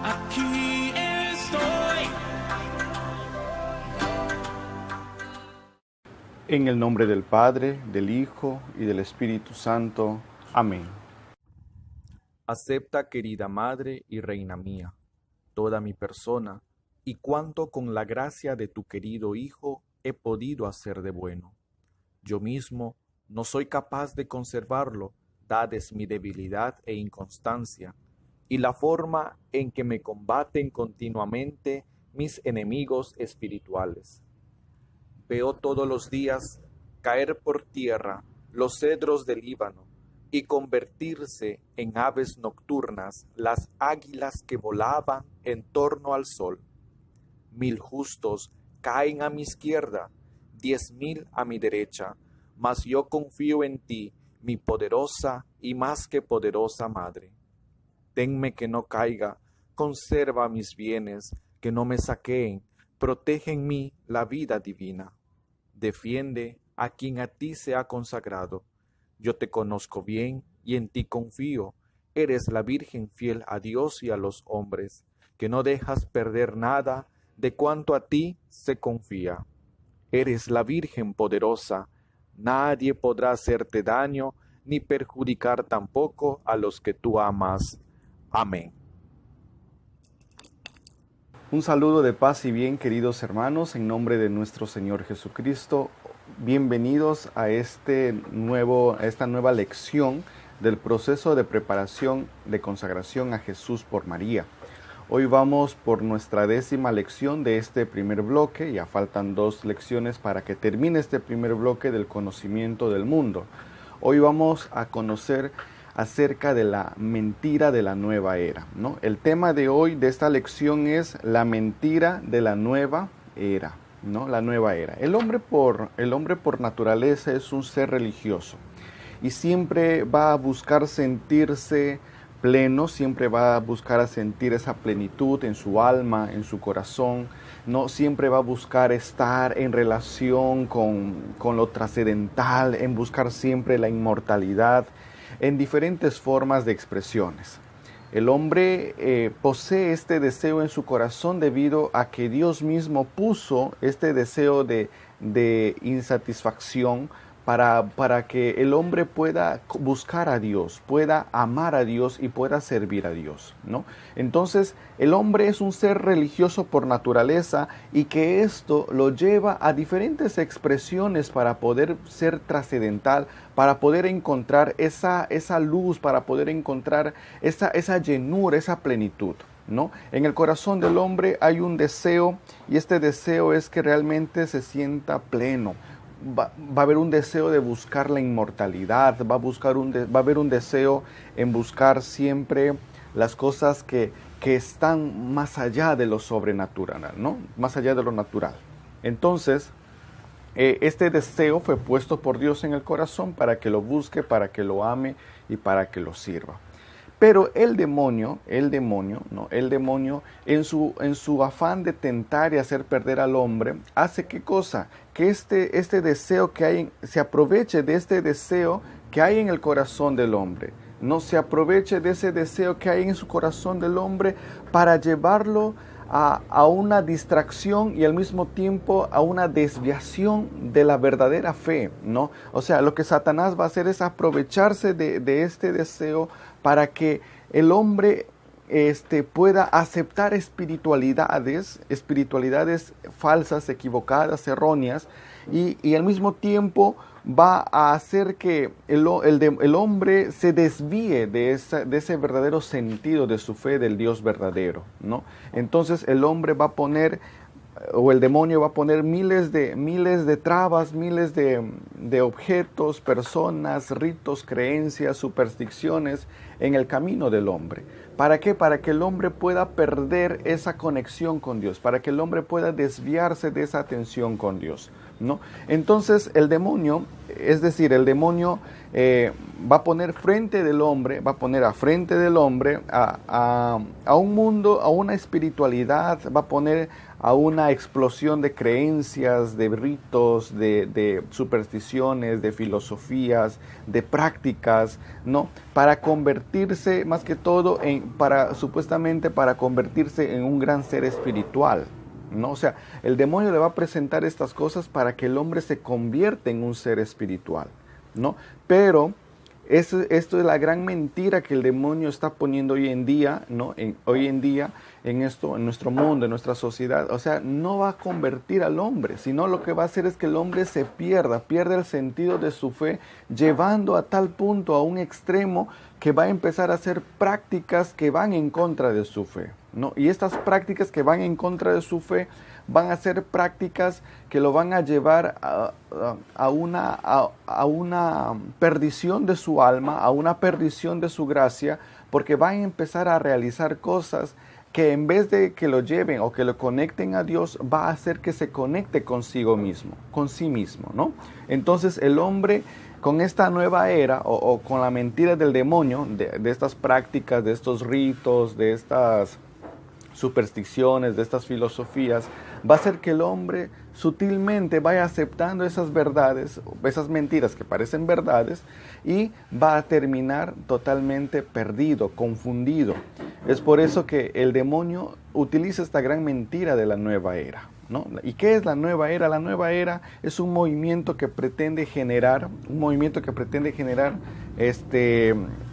Aquí estoy. En el nombre del Padre, del Hijo y del Espíritu Santo. Amén. Acepta, querida Madre y Reina mía, toda mi persona y cuanto con la gracia de tu querido Hijo he podido hacer de bueno. Yo mismo no soy capaz de conservarlo, dades mi debilidad e inconstancia, y la forma en que me combaten continuamente mis enemigos espirituales. Veo todos los días caer por tierra los cedros del Líbano y convertirse en aves nocturnas las águilas que volaban en torno al sol. 1000 justos caen a mi izquierda, 10.000 a mi derecha, mas yo confío en ti, mi poderosa y más que poderosa Madre. Tenme que no caiga, conserva mis bienes, que no me saqueen, protege en mí la vida divina. Defiende a quien a ti se ha consagrado. Yo te conozco bien y en ti confío. Eres la Virgen fiel a Dios y a los hombres, que no dejas perder nada de cuanto a ti se confía. Eres la Virgen poderosa, nadie podrá hacerte daño ni perjudicar tampoco a los que tú amas. Amén. Un saludo de paz y bien, queridos hermanos, en nombre de nuestro Señor Jesucristo. Bienvenidos a esta nueva lección del proceso de preparación de consagración a Jesús por María. Hoy vamos por nuestra 10ª lección de este primer bloque. Ya faltan 2 lecciones para que termine este primer bloque del conocimiento del mundo. Hoy vamos a conocer acerca de la mentira de la nueva era, ¿no? El tema de hoy de esta lección es la mentira de la nueva era, ¿no? La nueva era. El hombre por naturaleza es un ser religioso y siempre va a buscar sentirse pleno, siempre va a buscar a sentir esa plenitud en su alma, en su corazón, ¿no? Siempre va a buscar estar en relación con lo trascendental, en buscar siempre la inmortalidad, en diferentes formas de expresiones. El hombre posee este deseo en su corazón debido a que Dios mismo puso este deseo de insatisfacción para que el hombre pueda buscar a Dios, pueda amar a Dios y pueda servir a Dios, ¿no? Entonces, el hombre es un ser religioso por naturaleza y que esto lo lleva a diferentes expresiones para poder ser trascendental, para poder encontrar esa luz, para poder encontrar esa llenura, esa plenitud, ¿no? En el corazón del hombre hay un deseo y este deseo es que realmente se sienta pleno. Va a haber un deseo de buscar la inmortalidad, va a haber un deseo en buscar siempre las cosas que están más allá de lo sobrenatural, ¿no? Más allá de lo natural. Entonces, este deseo fue puesto por Dios en el corazón para que lo busque, para que lo ame y para que lo sirva. Pero el demonio, en su afán de tentar y hacer perder al hombre, hace ¿qué cosa? Que este deseo que hay, se aproveche de este deseo que hay en el corazón del hombre. No se aproveche de ese deseo que hay en su corazón del hombre para llevarlo a una distracción y al mismo tiempo a una desviación de la verdadera fe, ¿no? O sea, lo que Satanás va a hacer es aprovecharse de este deseo para que el hombre pueda aceptar espiritualidades falsas, equivocadas, erróneas, y al mismo tiempo va a hacer que el hombre se desvíe de ese verdadero sentido de su fe del Dios verdadero, ¿no? Entonces el hombre va a poner, o el demonio va a poner miles de trabas, miles de objetos, personas, ritos, creencias, supersticiones en el camino del hombre. ¿Para qué? Para que el hombre pueda perder esa conexión con Dios, para que el hombre pueda desviarse de esa atención con Dios, ¿no? Entonces el demonio va a poner frente del hombre, va a poner a frente del hombre a un mundo, a una espiritualidad, va a poner a una explosión de creencias, de ritos, de supersticiones, de filosofías, de prácticas, ¿no? Para convertirse, más que todo, supuestamente para convertirse en un gran ser espiritual, ¿no? O sea, el demonio le va a presentar estas cosas para que el hombre se convierta en un ser espiritual, ¿no? Pero esto es la gran mentira que el demonio está poniendo hoy en día, ¿no? Hoy en día en nuestro mundo, en nuestra sociedad. O sea, no va a convertir al hombre, sino lo que va a hacer es que el hombre se pierde el sentido de su fe, llevando a tal punto, a un extremo, que va a empezar a hacer prácticas que van en contra de su fe, ¿no? Y estas prácticas que van en contra de su fe van a ser prácticas que lo van a llevar a una perdición de su alma, a una perdición de su gracia, porque van a empezar a realizar cosas que en vez de que lo lleven o que lo conecten a Dios, va a hacer que se conecte consigo mismo, con sí mismo, ¿no? Entonces el hombre, con esta nueva era o con la mentira del demonio, de estas prácticas, de estos ritos, de estas supersticiones, de estas filosofías, va a hacer que el hombre sutilmente vaya aceptando esas verdades, esas mentiras que parecen verdades, y va a terminar totalmente perdido, confundido. Es por eso que el demonio utiliza esta gran mentira de la nueva era, ¿no? ¿Y qué es la nueva era? La nueva era es un movimiento que pretende generar,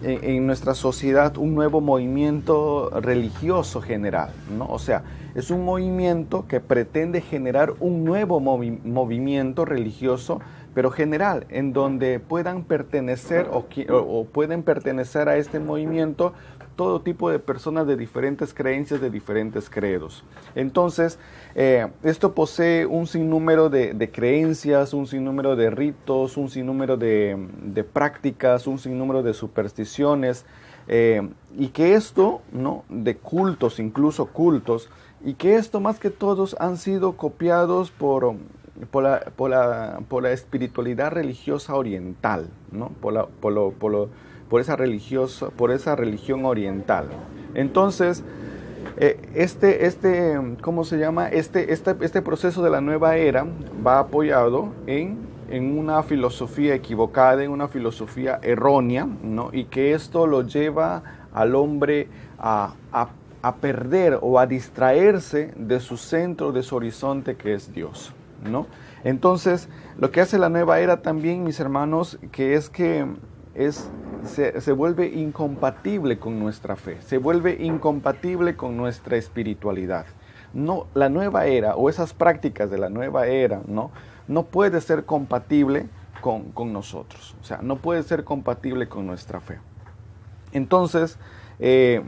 en nuestra sociedad un nuevo movimiento religioso general, ¿no? O sea, es un movimiento que pretende generar un nuevo movimiento religioso, pero general, en donde puedan pertenecer o pueden pertenecer a este movimiento todo tipo de personas de diferentes creencias, de diferentes credos. Entonces, esto posee un sinnúmero de creencias, un sinnúmero de ritos, un sinnúmero de prácticas, un sinnúmero de supersticiones, y que esto, ¿no? De cultos, incluso cultos, y que esto más que todos han sido copiados por la espiritualidad religiosa oriental, ¿no? Por esa religión oriental. Entonces, ¿cómo se llama? Este proceso de la nueva era va apoyado en una filosofía equivocada, en una filosofía errónea, ¿no? Y que esto lo lleva al hombre a perder o a distraerse de su centro, de su horizonte, que es Dios, ¿no? Entonces, lo que hace la nueva era también, mis hermanos, que se vuelve incompatible con nuestra fe, se vuelve incompatible con nuestra espiritualidad. No, la nueva era o esas prácticas de la nueva era, no puede ser compatible con nosotros, o sea, no puede ser compatible con nuestra fe. Entonces,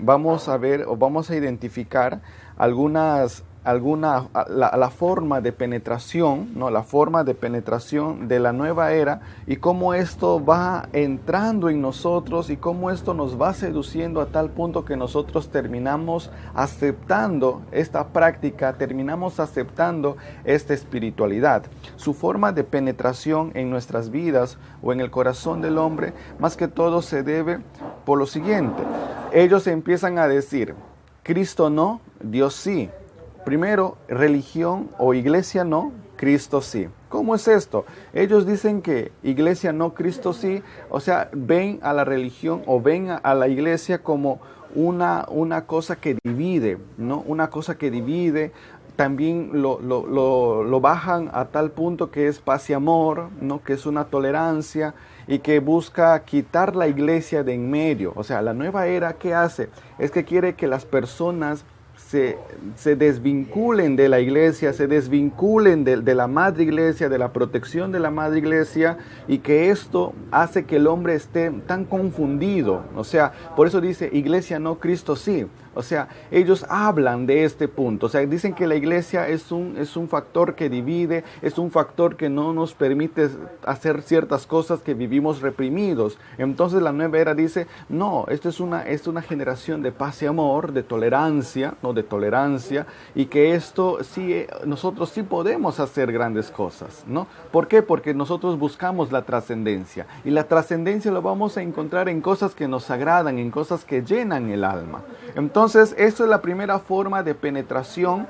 vamos a ver o vamos a identificar la forma de penetración, ¿no? La forma de penetración de la nueva era, y cómo esto va entrando en nosotros y cómo esto nos va seduciendo a tal punto que nosotros terminamos aceptando esta práctica, terminamos aceptando esta espiritualidad. Su forma de penetración en nuestras vidas o en el corazón del hombre, más que todo se debe por lo siguiente. Ellos empiezan a decir, Cristo no, Dios sí. Primero, religión o iglesia no, Cristo sí. ¿Cómo es esto? Ellos dicen que iglesia no, Cristo sí. O sea, ven a la religión o ven a la iglesia como una cosa que divide, ¿no? Una cosa que divide. También lo bajan a tal punto que es paz y amor, ¿no? Que es una tolerancia y que busca quitar la iglesia de en medio. O sea, la nueva era, ¿qué hace? Es que quiere que las personas se desvinculen de la iglesia, se desvinculen de la madre iglesia, de la protección de la madre iglesia, y que esto hace que el hombre esté tan confundido. O sea, por eso dice iglesia no, Cristo sí. O sea, ellos hablan de este punto. O sea, dicen que la iglesia es un factor que divide, es un factor que no nos permite hacer ciertas cosas, que vivimos reprimidos. Entonces la nueva era dice, no, esto es una generación de paz y amor, de tolerancia, ¿no? De tolerancia, y que esto sí, nosotros sí podemos hacer grandes cosas, ¿no? ¿Por qué? Porque nosotros buscamos la trascendencia, y la trascendencia lo vamos a encontrar en cosas que nos agradan, en cosas que llenan el alma. Entonces, Entonces, esto es la primera forma de penetración,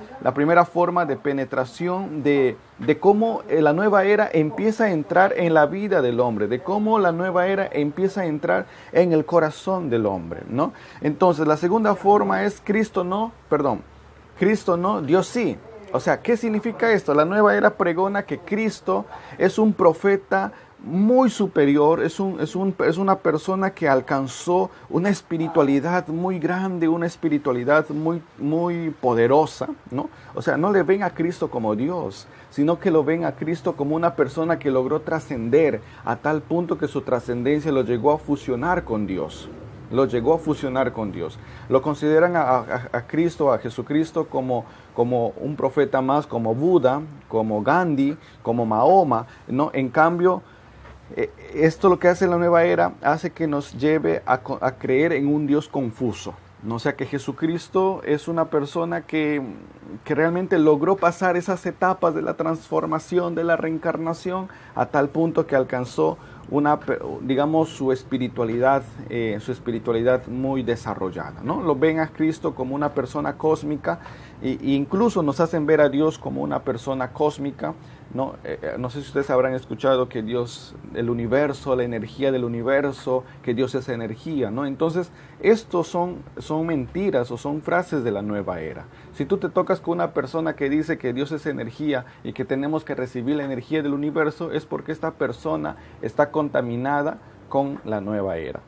de cómo la nueva era empieza a entrar en la vida del hombre, de cómo la nueva era empieza a entrar en el corazón del hombre, ¿no? Entonces, la segunda forma es Cristo no, Dios sí. O sea, ¿qué significa esto? La nueva era pregona que Cristo es un profeta muy superior, es una persona que alcanzó una espiritualidad muy grande, una espiritualidad muy poderosa, ¿no? O sea, no le ven a Cristo como Dios, sino que lo ven a Cristo como una persona que logró trascender a tal punto que su trascendencia lo llegó a fusionar con Dios. Lo consideran a Cristo, a Jesucristo, como un profeta más, como Buda, como Gandhi, como Mahoma, ¿no? En cambio, esto lo que hace la nueva era, hace que nos lleve a creer en un Dios confuso, ¿no? O sea, que Jesucristo es una persona que realmente logró pasar esas etapas de la transformación, de la reencarnación, a tal punto que alcanzó su espiritualidad muy desarrollada, ¿no? Lo ven a Cristo como una persona cósmica e incluso nos hacen ver a Dios como una persona cósmica, ¿no? No sé si ustedes habrán escuchado que Dios, el universo, la energía del universo, que Dios es energía, ¿no? Entonces, estos son mentiras o son frases de la nueva era. Si tú te tocas con una persona que dice que Dios es energía y que tenemos que recibir la energía del universo, es porque esta persona está contaminada con la nueva era.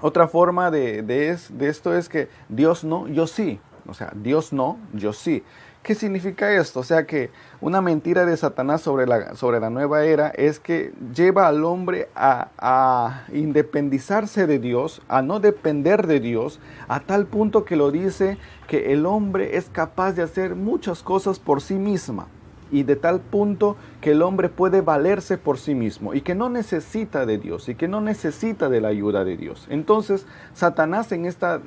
Otra forma de esto es que Dios no, yo sí. O sea, Dios no, yo sí. ¿Qué significa esto? O sea que una mentira de Satanás sobre la nueva era es que lleva al hombre a independizarse de Dios, a no depender de Dios, a tal punto que lo dice que el hombre es capaz de hacer muchas cosas por sí misma. Y de tal punto que el hombre puede valerse por sí mismo y que no necesita de Dios y que no necesita de la ayuda de Dios. Entonces, Satanás en esta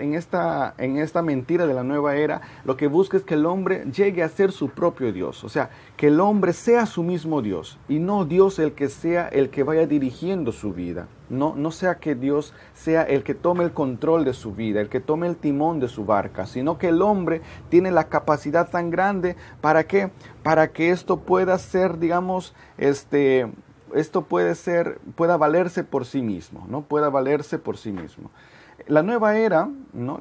mentira de la nueva era, lo que busca es que el hombre llegue a ser su propio Dios. O sea, que el hombre sea su mismo Dios y no Dios el que sea el que vaya dirigiendo su vida. No sea que Dios sea el que tome el control de su vida, el que tome el timón de su barca, sino que el hombre tiene la capacidad tan grande para que esto pueda ser, digamos, pueda valerse por sí mismo, ¿no? Pueda valerse por sí mismo. La nueva era, ¿no?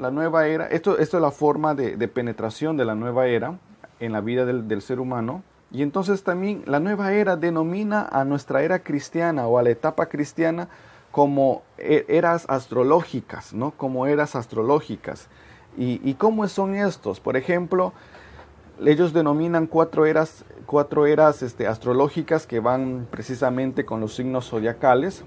Esto es la forma de penetración de la nueva era en la vida del ser humano. Y entonces también la nueva era denomina a nuestra era cristiana o a la etapa cristiana como eras astrológicas, ¿no? Como eras astrológicas. ¿Y cómo son estos? Por ejemplo, ellos denominan cuatro eras astrológicas que van precisamente con los signos zodiacales.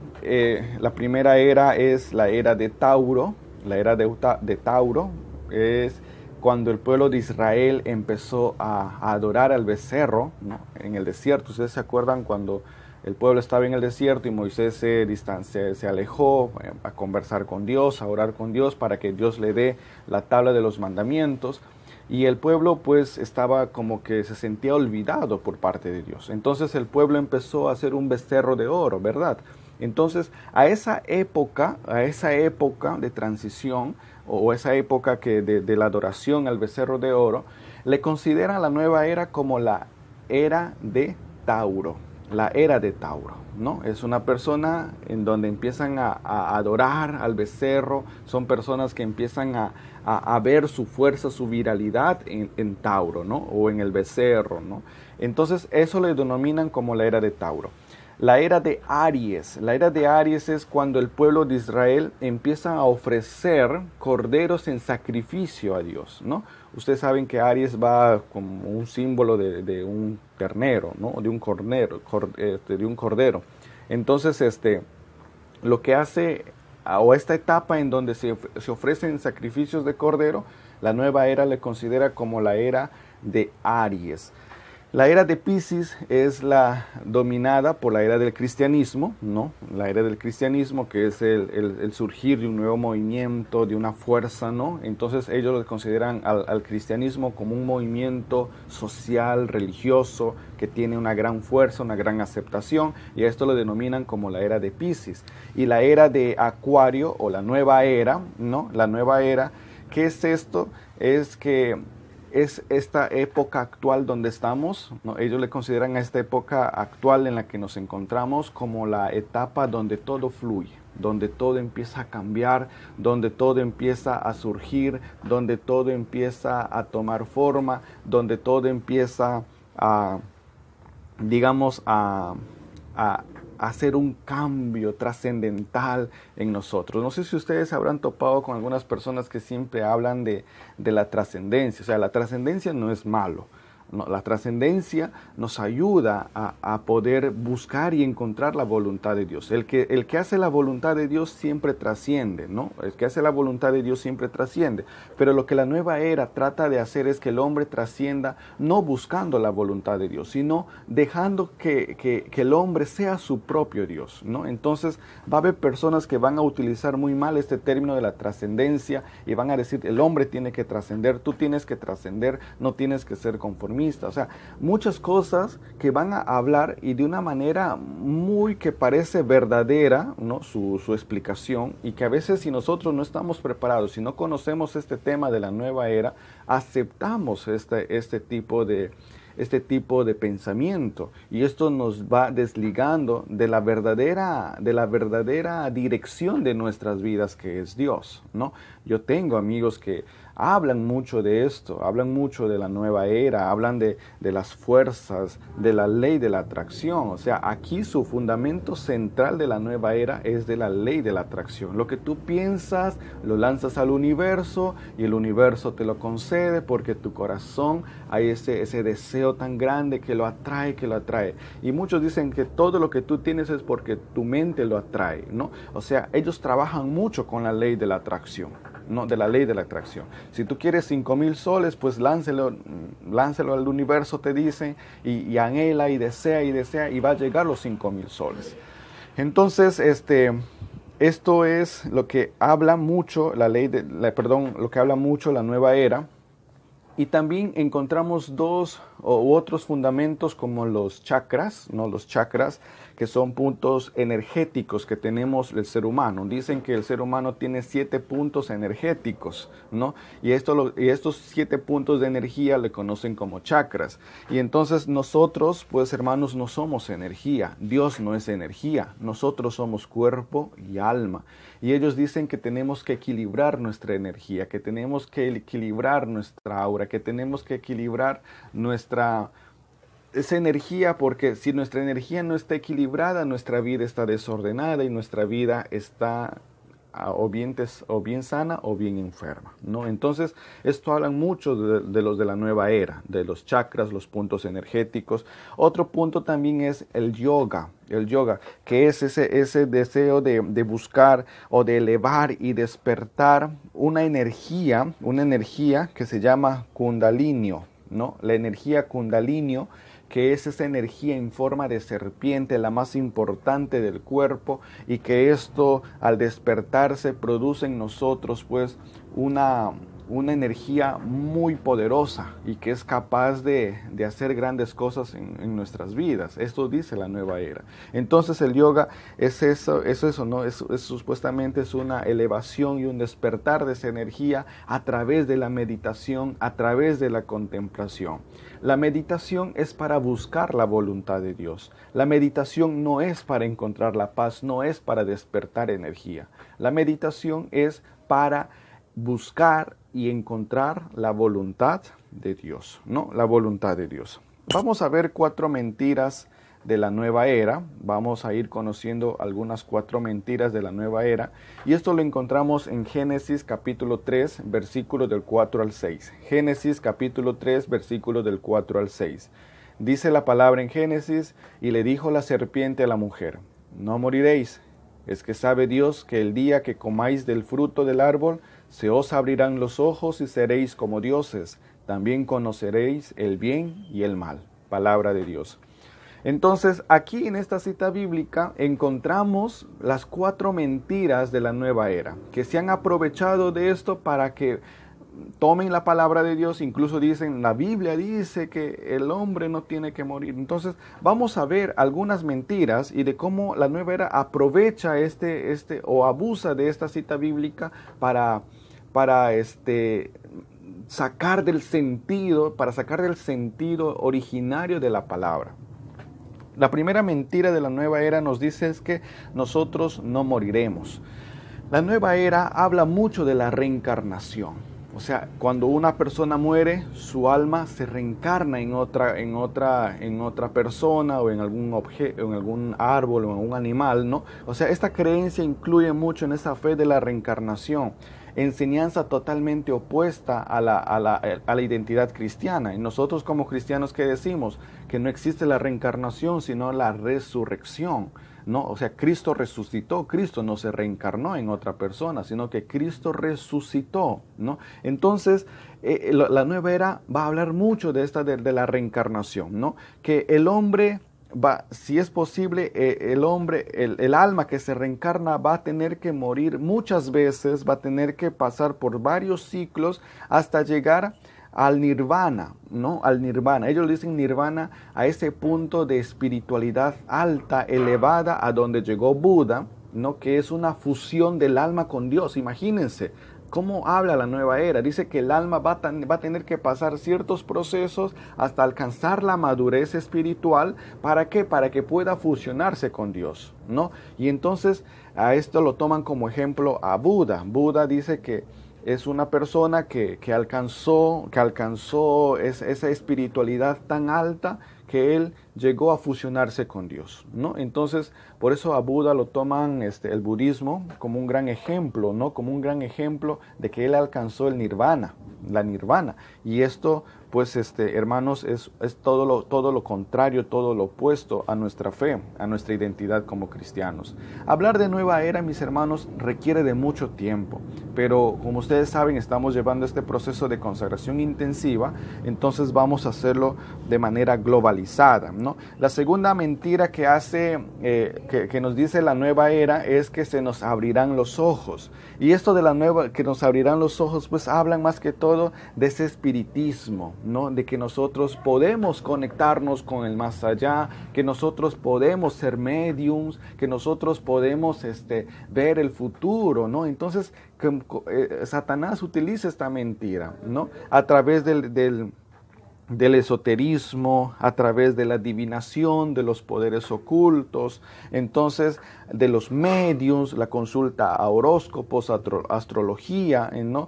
La primera era es la era de Tauro. La era de Tauro es cuando el pueblo de Israel empezó a adorar al becerro, ¿no? En el desierto. ¿Ustedes se acuerdan cuando el pueblo estaba en el desierto y Moisés se alejó a conversar con Dios, a orar con Dios para que Dios le dé la tabla de los mandamientos? Y el pueblo pues estaba como que se sentía olvidado por parte de Dios. Entonces el pueblo empezó a hacer un becerro de oro, ¿verdad? Entonces a esa época de transición o esa época de la adoración al becerro de oro, le consideran la nueva era como la era de Tauro. La era de Tauro, ¿no? Es una persona en donde empiezan a adorar al becerro, son personas que empiezan a ver su fuerza, su viralidad en Tauro, ¿no? O en el becerro, ¿no? Entonces eso le denominan como la era de Tauro. La era de Aries. La era de Aries es cuando el pueblo de Israel empieza a ofrecer corderos en sacrificio a Dios, ¿no? Ustedes saben que Aries va como un símbolo de un ternero, ¿no? De un cordero. Entonces, lo que hace, o esta etapa en donde se ofrecen sacrificios de cordero, la nueva era le considera como la era de Aries. La era de Piscis es la dominada por la era del cristianismo, ¿no? La era del cristianismo, que es el surgir de un nuevo movimiento, de una fuerza, ¿no? Entonces ellos lo consideran al cristianismo como un movimiento social, religioso, que tiene una gran fuerza, una gran aceptación, y a esto lo denominan como la era de Piscis. Y la era de Acuario, o la nueva era, ¿no? La nueva era, ¿Qué es esto? Es que es esta época actual donde estamos, ¿no? Ellos le consideran a esta época actual en la que nos encontramos como la etapa donde todo fluye, donde todo empieza a cambiar, donde todo empieza a surgir, donde todo empieza a tomar forma, donde todo empieza a, digamos, a hacer un cambio trascendental en nosotros. No sé si ustedes habrán topado con algunas personas que siempre hablan de la trascendencia. O sea, la trascendencia no es malo. No, la trascendencia nos ayuda a poder buscar y encontrar la voluntad de Dios. El que hace la voluntad de Dios siempre trasciende, ¿no? El que hace la voluntad de Dios siempre trasciende. Pero lo que la nueva era trata de hacer es que el hombre trascienda no buscando la voluntad de Dios, sino dejando que el hombre sea su propio Dios, ¿no? Entonces va a haber personas que van a utilizar muy mal este término de la trascendencia y van a decir, el hombre tiene que trascender, tú tienes que trascender, no tienes que ser conformista. O sea, muchas cosas que van a hablar y de una manera muy que parece verdadera, ¿no? Su explicación, y que a veces si nosotros no estamos preparados, si no conocemos este tema de la nueva era, aceptamos este tipo de pensamiento, y esto nos va desligando de la verdadera dirección de nuestras vidas, que es Dios, ¿no? Yo tengo amigos que hablan mucho de esto, hablan mucho de la nueva era, hablan de las fuerzas, de la ley de la atracción. O sea, aquí su fundamento central de la nueva era es de la ley de la atracción. Lo que tú piensas, lo lanzas al universo y el universo te lo concede, porque tu corazón hay ese deseo tan grande que lo atrae, Y muchos dicen que todo lo que tú tienes es porque tu mente lo atrae, ¿no? O sea, ellos trabajan mucho con la ley de la atracción, ¿no? De la ley de la atracción. Si tú quieres 5,000 soles, pues láncelo al universo, te dicen, y anhela y desea, y va a llegar los 5,000 soles. Entonces, esto es lo que habla mucho lo que habla mucho la nueva era. Y también encontramos dos u otros fundamentos como los chakras, ¿no? Los chakras, que son puntos energéticos que tenemos el ser humano. Dicen que el ser humano tiene 7 puntos energéticos, ¿no? Y estos 7 puntos de energía le conocen como chakras. Y entonces nosotros, pues hermanos, no somos energía. Dios no es energía. Nosotros somos cuerpo y alma. Y ellos dicen que tenemos que equilibrar nuestra energía, que tenemos que equilibrar nuestra aura, que tenemos que equilibrar esa energía, porque si nuestra energía no está equilibrada, nuestra vida está desordenada y nuestra vida está o bien sana o bien enferma, ¿no? Entonces, esto hablan mucho de los de la nueva era, de los chakras, los puntos energéticos. Otro punto también es el yoga, que es ese deseo de buscar o de elevar y despertar una energía que se llama Kundalini, ¿no? La energía Kundalini, que es esa energía en forma de serpiente, la más importante del cuerpo, y que esto al despertarse produce en nosotros pues una energía muy poderosa y que es capaz de hacer grandes cosas en nuestras vidas. Esto dice la nueva era. Entonces el yoga es eso, ¿no? Es supuestamente es una elevación y un despertar de esa energía a través de la meditación, a través de la contemplación. La meditación es para buscar la voluntad de Dios. La meditación no es para encontrar la paz, no es para despertar energía. La meditación es para buscar y encontrar la voluntad de Dios, ¿no? La voluntad de Dios. Vamos a ver 4 mentiras de la nueva era. Vamos a ir conociendo algunas 4 mentiras de la nueva era. Y esto lo encontramos en Génesis capítulo 3, versículos del 4 al 6. Génesis capítulo 3, versículos del 4 al 6. Dice la palabra en Génesis: y le dijo la serpiente a la mujer: no moriréis. Es que sabe Dios que el día que comáis del fruto del árbol, se os abrirán los ojos y seréis como dioses. También conoceréis el bien y el mal. Palabra de Dios. Entonces, aquí en esta cita bíblica encontramos las 4 mentiras de la nueva era, que se han aprovechado de esto para que tomen la palabra de Dios. Incluso dicen, la Biblia dice que el hombre no tiene que morir. Entonces vamos a ver algunas mentiras y de cómo la nueva era aprovecha o abusa de esta cita bíblica para sacar del sentido originario de la palabra. La primera mentira de la nueva era nos dice es que nosotros no moriremos. La nueva era habla mucho de la reencarnación. O sea, cuando una persona muere, su alma se reencarna en otra persona o en algún objeto, en algún árbol o en algún animal, ¿no? O sea, esta creencia incluye mucho en esa fe de la reencarnación. Enseñanza totalmente opuesta a la identidad cristiana. Y nosotros como cristianos, ¿qué decimos? Que no existe la reencarnación, sino la resurrección, ¿no? O sea, Cristo resucitó, Cristo no se reencarnó en otra persona, sino que Cristo resucitó, ¿no? Entonces, la nueva era va a hablar mucho de la reencarnación, ¿no? Que el hombre si es posible, el alma que se reencarna va a tener que morir muchas veces, va a tener que pasar por varios ciclos hasta llegar al nirvana, ¿no? Al nirvana. Ellos dicen nirvana a ese punto de espiritualidad alta, elevada, a donde llegó Buda, ¿no? Que es una fusión del alma con Dios. Imagínense. ¿Cómo habla la nueva era? Dice que el alma va a tener que pasar ciertos procesos hasta alcanzar la madurez espiritual. ¿Para qué? Para que pueda fusionarse con Dios, ¿no? Y entonces a esto lo toman como ejemplo a Buda. Buda dice que es una persona que alcanzó esa espiritualidad tan alta que él llegó a fusionarse con Dios, ¿no? Entonces, por eso a Buda lo toman el budismo como un gran ejemplo, ¿no? Como un gran ejemplo de que él alcanzó el nirvana, la nirvana. Y esto, pues, hermanos, es todo lo contrario, todo lo opuesto a nuestra fe, a nuestra identidad como cristianos. Hablar de nueva era, mis hermanos, requiere de mucho tiempo, pero como ustedes saben, estamos llevando este proceso de consagración intensiva, entonces vamos a hacerlo de manera globalizada, ¿no? La segunda mentira que que nos dice la nueva era es que se nos abrirán los ojos. Y esto de la nueva, que nos abrirán los ojos, pues hablan más que todo de ese espiritismo, ¿no? De que nosotros podemos conectarnos con el más allá, que nosotros podemos ser mediums, que nosotros podemos ver el futuro, ¿no? Entonces, Satanás utiliza esta mentira, ¿no? A través del esoterismo, a través de la adivinación, de los poderes ocultos, entonces de los mediums, la consulta a horóscopos, astrología, ¿no?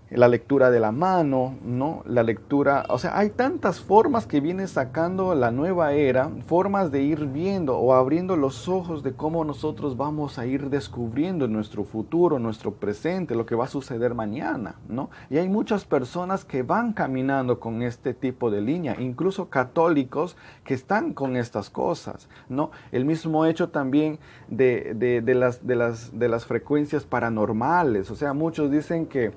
La lectura de la mano, ¿no? La lectura, o sea, hay tantas formas que viene sacando la nueva era, formas de ir viendo o abriendo los ojos de cómo nosotros vamos a ir descubriendo nuestro futuro, nuestro presente, lo que va a suceder mañana, ¿no? Y hay muchas personas que van caminando con este tipo de línea, incluso católicos que están con estas cosas, ¿no? El mismo hecho también de las frecuencias paranormales, o sea, muchos dicen que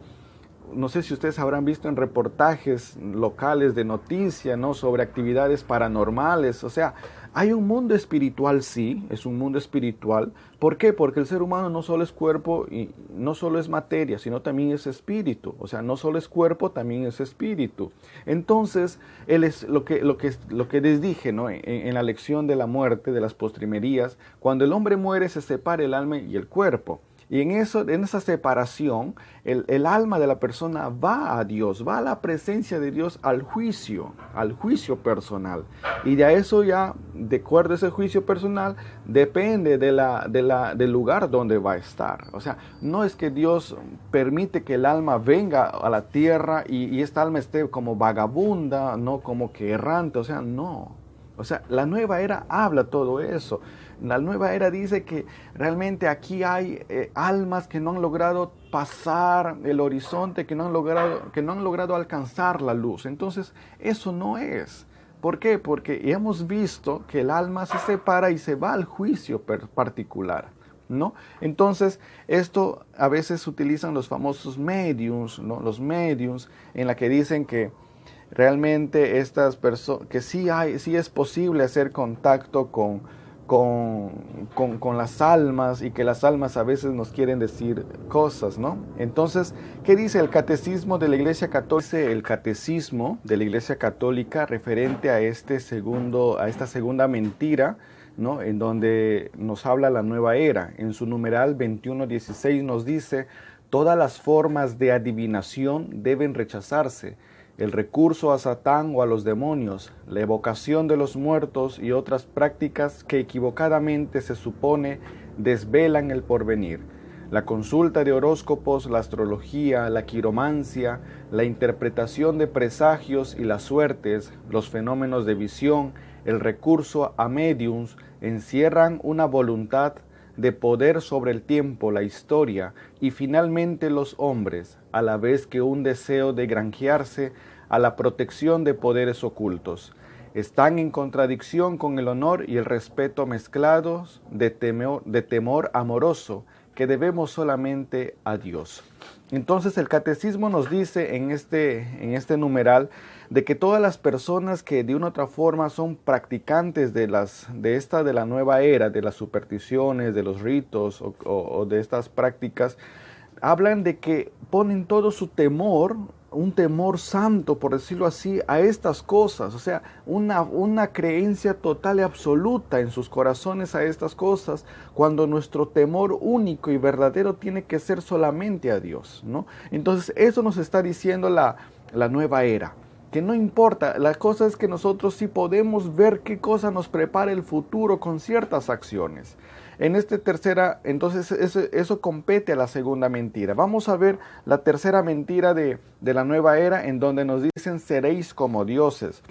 no sé si ustedes habrán visto en reportajes locales de noticias, ¿no? Sobre actividades paranormales. O sea, hay un mundo espiritual, sí, es un mundo espiritual. ¿Por qué? Porque el ser humano no solo es cuerpo y no solo es materia, sino también es espíritu. O sea, no solo es cuerpo, también es espíritu. Entonces, él es lo que les dije, ¿no? En la lección de la muerte, de las postrimerías, cuando el hombre muere se separa el alma y el cuerpo. Y en esa separación, el alma de la persona va a Dios, va a la presencia de Dios al juicio personal. Y de eso ya, de acuerdo a ese juicio personal, depende del lugar donde va a estar. O sea, no es que Dios permite que el alma venga a la tierra y esta alma esté como vagabunda, no como que errante, o sea, no. O sea, la nueva era habla todo eso. La nueva era dice que realmente aquí hay almas que no han logrado pasar el horizonte, que no han logrado alcanzar la luz. Entonces, eso no es. ¿Por qué? Porque hemos visto que el alma se separa y se va al juicio particular, ¿no? Entonces, esto a veces utilizan los famosos mediums, ¿no? Los mediums en la que dicen que realmente estas personas, que sí es posible hacer contacto con las almas y que las almas a veces nos quieren decir cosas, ¿no? Entonces, ¿qué dice el catecismo de la Iglesia Católica? El catecismo de la Iglesia Católica referente a esta segunda mentira, ¿no? En donde nos habla la nueva era. En su numeral 2116 nos dice: Todas las formas de adivinación deben rechazarse. El recurso a Satán o a los demonios, la evocación de los muertos y otras prácticas que equivocadamente se supone desvelan el porvenir. La consulta de horóscopos, la astrología, la quiromancia, la interpretación de presagios y las suertes, los fenómenos de visión, el recurso a médiums, encierran una voluntad de poder sobre el tiempo, la historia y finalmente los hombres, a la vez que un deseo de granjearse a la protección de poderes ocultos. Están en contradicción con el honor y el respeto mezclados de temor amoroso que debemos solamente a Dios. Entonces el catecismo nos dice en este numeral de que todas las personas que de una u otra forma son practicantes de la nueva era, de las supersticiones, de los ritos o de estas prácticas, hablan de que ponen todo su temor, un temor santo, por decirlo así, a estas cosas, o sea, una creencia total y absoluta en sus corazones a estas cosas, cuando nuestro temor único y verdadero tiene que ser solamente a Dios, ¿no? Entonces eso nos está diciendo la nueva era, que no importa, la cosa es que nosotros sí podemos ver qué cosa nos prepara el futuro con ciertas acciones. En esta tercera, entonces eso compete a la segunda mentira. Vamos a ver la tercera mentira de la nueva era, en donde nos dicen seréis como dioses.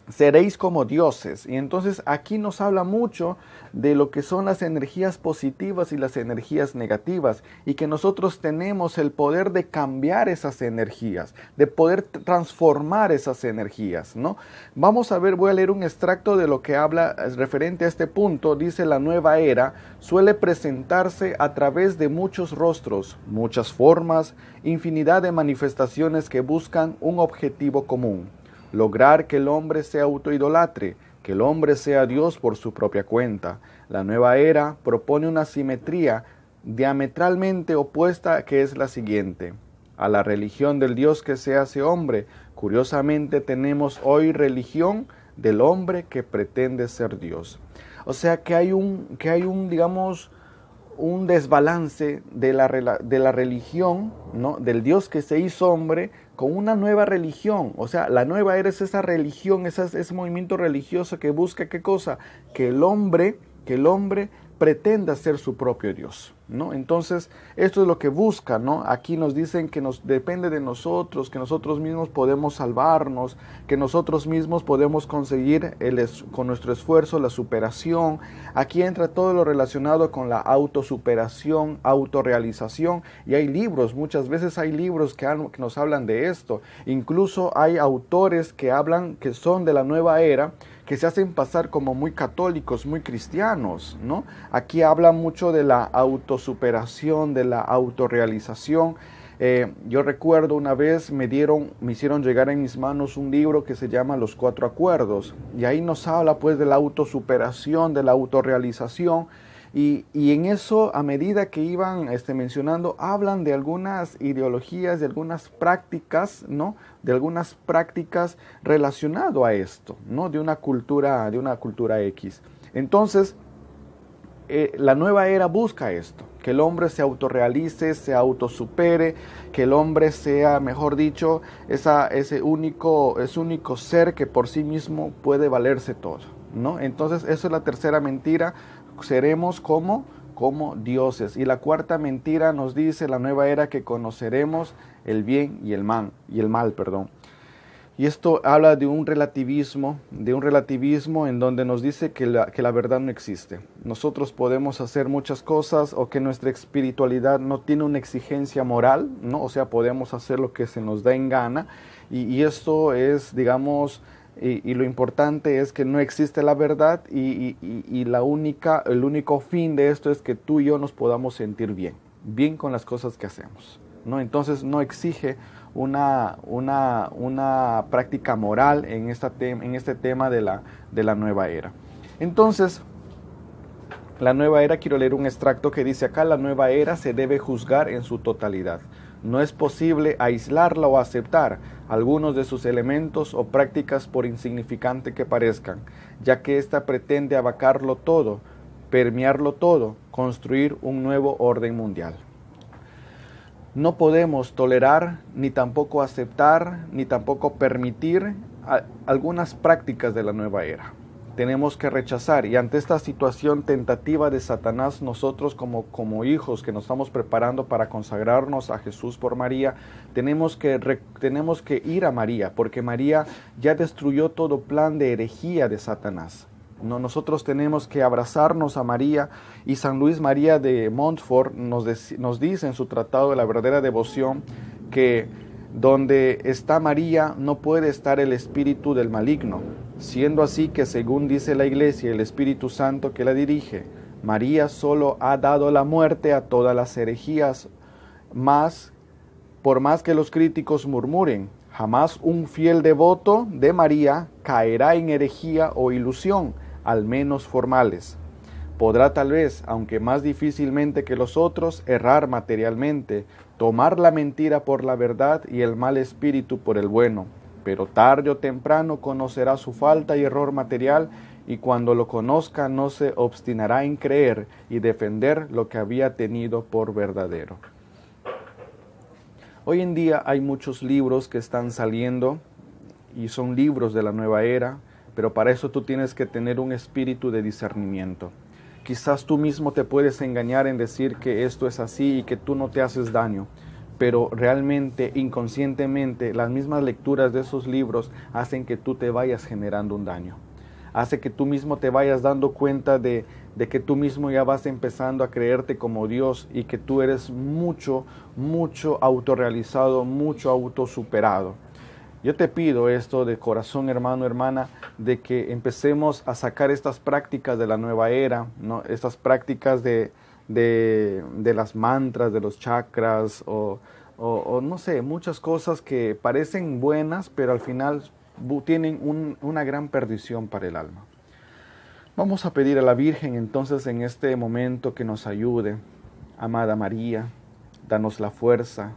Seréis como dioses. Y entonces aquí nos habla mucho de lo que son las energías positivas y las energías negativas, y que nosotros tenemos el poder de cambiar esas energías, de poder transformar esas energías, ¿no? Vamos a ver, voy a leer un extracto de lo que habla referente a este punto. Dice: la nueva era suele presentarse a través de muchos rostros, muchas formas, infinidad de manifestaciones que buscan un objetivo común: lograr que el hombre se autoidolatre, que el hombre sea Dios por su propia cuenta. La nueva era propone una simetría diametralmente opuesta, que es la siguiente: a la religión del Dios que se hace hombre, curiosamente tenemos hoy religión del hombre que pretende ser Dios. O sea que hay un digamos, un desbalance de la religión, ¿no?, del Dios que se hizo hombre, con una nueva religión. O sea, la nueva era es esa religión, ese movimiento religioso que busca, ¿qué cosa? Que el hombre pretenda ser su propio Dios, ¿no? Entonces, esto es lo que busca, ¿no? Aquí nos dicen que depende de nosotros, que nosotros mismos podemos salvarnos, que nosotros mismos podemos conseguir con nuestro esfuerzo la superación. Aquí entra todo lo relacionado con la autosuperación, autorrealización, y hay libros, muchas veces hay libros que nos hablan de esto. Incluso hay autores que hablan, que son de la nueva era, que se hacen pasar como muy católicos, muy cristianos, ¿no? Aquí habla mucho de la autosuperación, de la autorrealización. Yo recuerdo una vez me hicieron llegar en mis manos un libro que se llama Los Cuatro Acuerdos, y ahí nos habla pues de la autosuperación, de la autorrealización. Y en eso, a medida que iban mencionando, hablan de algunas ideologías, de algunas prácticas, ¿no? De algunas prácticas relacionado a esto, ¿no? De una cultura X. Entonces, la nueva era busca esto, que el hombre se autorrealice, se autosupere, que el hombre sea, mejor dicho, ese único ser que por sí mismo puede valerse todo, ¿no? Entonces, eso es la tercera mentira: seremos como dioses. Y la cuarta mentira nos dice la nueva era que conoceremos el bien y el mal, Y esto habla de un relativismo en donde nos dice que la verdad no existe. Nosotros podemos hacer muchas cosas, o que nuestra espiritualidad no tiene una exigencia moral, ¿no? O sea, podemos hacer lo que se nos da en gana, y esto es, digamos, y lo importante es que no existe la verdad, y el único fin de esto es que tú y yo nos podamos sentir bien con las cosas que hacemos, ¿no? Entonces no exige una práctica moral en este tema de la nueva era. Entonces, la nueva era, quiero leer un extracto que dice acá: la nueva era se debe juzgar en su totalidad. No es posible aislarla o aceptar algunos de sus elementos o prácticas, por insignificante que parezcan, ya que ésta pretende abarcarlo todo, permearlo todo, construir un nuevo orden mundial. No podemos tolerar, ni tampoco aceptar, ni tampoco permitir algunas prácticas de la nueva era. Tenemos que rechazar, y ante esta situación tentativa de Satanás, nosotros como hijos que nos estamos preparando para consagrarnos a Jesús por María, tenemos que ir a María, porque María ya destruyó todo plan de herejía de Satanás. No, nosotros tenemos que abrazarnos a María, y San Luis María de Montfort nos dice en su Tratado de la Verdadera Devoción que donde está María no puede estar el espíritu del maligno, siendo así que, según dice la Iglesia, el Espíritu Santo que la dirige, María solo ha dado la muerte a todas las herejías, por más que los críticos murmuren, jamás un fiel devoto de María caerá en herejía o ilusión, al menos formales. Podrá tal vez, aunque más difícilmente que los otros, errar materialmente, tomar la mentira por la verdad y el mal espíritu por el bueno, pero tarde o temprano conocerá su falta y error material, y cuando lo conozca no se obstinará en creer y defender lo que había tenido por verdadero. Hoy en día hay muchos libros que están saliendo y son libros de la nueva era, pero para eso tú tienes que tener un espíritu de discernimiento. Quizás tú mismo te puedes engañar en decir que esto es así y que tú no te haces daño, pero realmente, inconscientemente, las mismas lecturas de esos libros hacen que tú te vayas generando un daño. Hace que tú mismo te vayas dando cuenta de que tú mismo ya vas empezando a creerte como Dios y que tú eres mucho autorrealizado, mucho autosuperado. Yo te pido esto de corazón, hermano, hermana, de que empecemos a sacar estas prácticas de la nueva era, ¿no? Estas prácticas de las mantras, de los chakras, o no sé, muchas cosas que parecen buenas, pero al final tienen una gran perdición para el alma. Vamos a pedir a la Virgen entonces en este momento que nos ayude. Amada María, danos la fuerza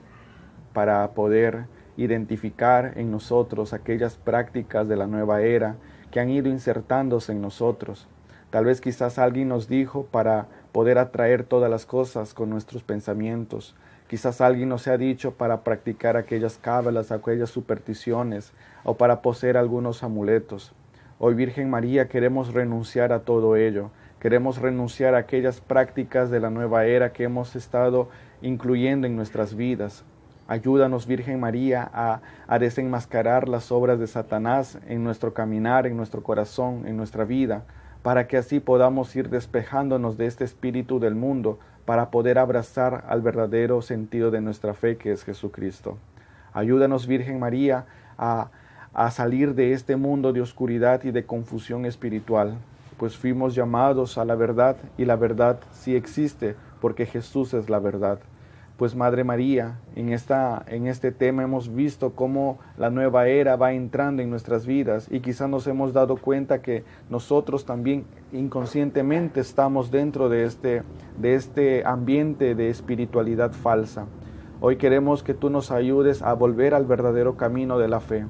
para poder identificar en nosotros aquellas prácticas de la nueva era que han ido insertándose en nosotros. Tal vez quizás alguien nos dijo para poder atraer todas las cosas con nuestros pensamientos. Quizás alguien nos ha dicho para practicar aquellas cábalas, aquellas supersticiones, o para poseer algunos amuletos. Hoy, Virgen María, queremos renunciar a todo ello. Queremos renunciar a aquellas prácticas de la nueva era que hemos estado incluyendo en nuestras vidas. Ayúdanos, Virgen María, a desenmascarar las obras de Satanás en nuestro caminar, en nuestro corazón, en nuestra vida, para que así podamos ir despejándonos de este espíritu del mundo, para poder abrazar al verdadero sentido de nuestra fe, que es Jesucristo. Ayúdanos, Virgen María, a salir de este mundo de oscuridad y de confusión espiritual, pues fuimos llamados a la verdad, y la verdad sí existe, porque Jesús es la verdad. Pues Madre María, en este tema hemos visto cómo la nueva era va entrando en nuestras vidas, y quizás nos hemos dado cuenta que nosotros también inconscientemente estamos dentro de este ambiente de espiritualidad falsa. Hoy queremos que tú nos ayudes a volver al verdadero camino de la fe.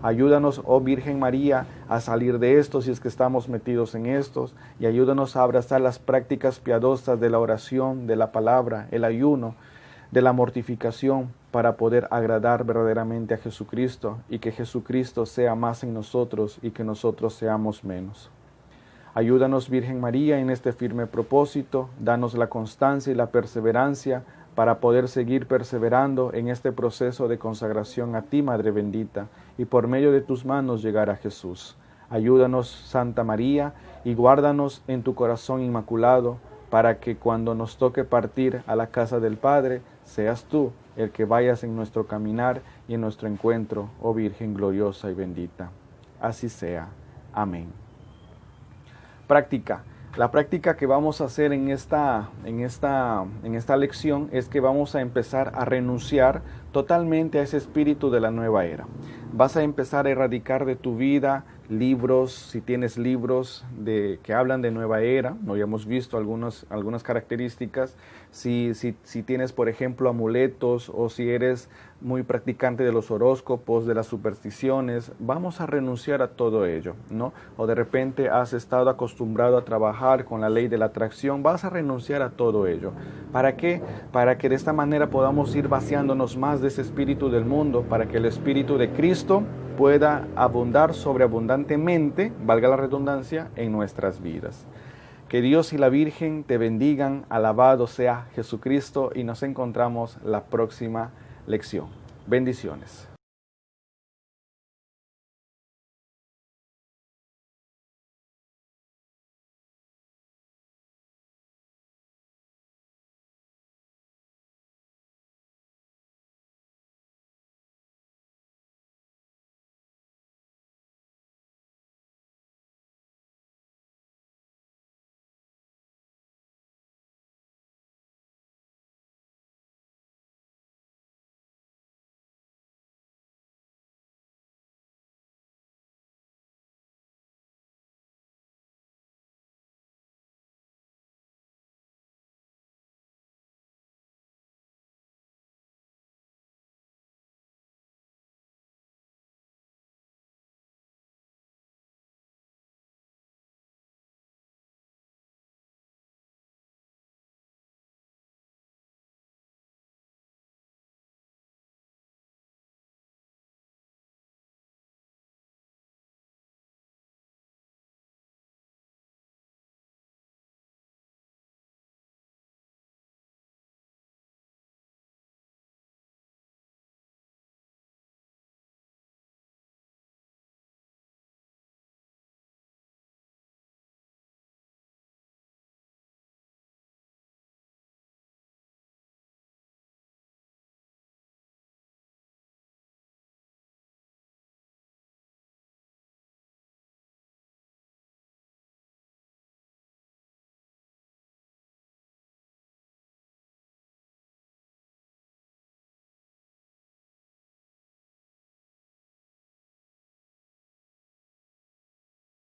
Ayúdanos, oh Virgen María, a salir de esto si es que estamos metidos en estos, y ayúdanos a abrazar las prácticas piadosas de la oración, de la palabra, el ayuno, de la mortificación, para poder agradar verdaderamente a Jesucristo, y que Jesucristo sea más en nosotros y que nosotros seamos menos. Ayúdanos, Virgen María, en este firme propósito. Danos la constancia y la perseverancia para poder seguir perseverando en este proceso de consagración a ti, Madre bendita, y por medio de tus manos llegar a Jesús. Ayúdanos, Santa María, y guárdanos en tu corazón inmaculado, para que cuando nos toque partir a la casa del Padre, seas tú el que vayas en nuestro caminar y en nuestro encuentro, oh Virgen gloriosa y bendita. Así sea. Amén. Práctica. La práctica que vamos a hacer en esta lección es que vamos a empezar a renunciar totalmente a ese espíritu de la nueva era. Vas a empezar a erradicar de tu vida libros, si tienes libros que hablan de nueva era, no habíamos visto algunas características, si tienes, por ejemplo, amuletos, o si eres muy practicante de los horóscopos, de las supersticiones, vamos a renunciar a todo ello, ¿no? O de repente has estado acostumbrado a trabajar con la ley de la atracción, vas a renunciar a todo ello. ¿Para qué? Para que de esta manera podamos ir vaciándonos más de ese espíritu del mundo, para que el espíritu de Cristo pueda abundar sobreabundantemente, valga la redundancia, en nuestras vidas. Que Dios y la Virgen te bendigan, alabado sea Jesucristo, y nos encontramos la próxima lección. Bendiciones.